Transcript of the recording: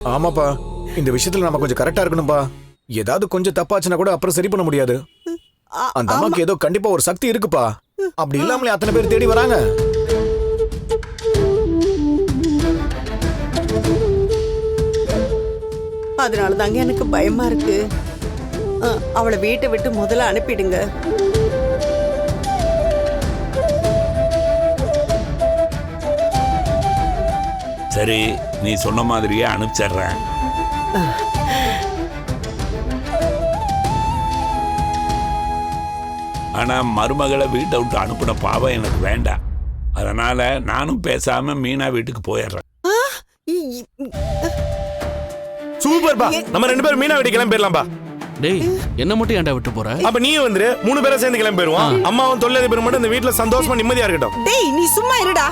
ஆமாப்பா, இந்த விஷயத்துல நம்ம கொஞ்சம் கரெக்டா இருக்கணும்பா. ஏதாவது கொஞ்சம் தப்பாச்சுன்னா கூட அப்புறம் சரி பண்ண முடியாது. அந்த அம்மாக்கு ஏதோ கண்டிப்பா ஒரு சக்தி இருக்குப்பா. அப்படி இல்லாமலே அத்தனை பேர் தேடி வராங்க. அதனால தாங்க எனக்கு பயமா இருக்கு. அவளை வீட்டை விட்டு முதல்ல அனுப்பிடுங்க. சரி, நீ சொன்ன மாதிரியே அனுப்பிச்சிடுறேன். ஆனா மருமகளை வீட்டை விட்டு அனுப்பின பாவம் எனக்கு வேண்டாம். அதனால நானும் பேசாம மீனா வீட்டுக்கு போயிடுறேன். சூப்பர்பா, நம்ம 2 பேரும் மீனா வீட்டுக்கு கிளம்பி போயிடலாம்பா. டேய், என்ன மட்டும் ஏன்டா விட்டு போற? அப்ப நீயும் வந்துரு, 3 பேரும் சேர்ந்து கிளம்பி போயிருவோம். அம்மாவும் தொழிலதிபர் மட்டும் இந்த வீட்டுல சந்தோஷமா நிம்மதியா இருக்கட்டும். டேய், நீ சும்மா இருடா.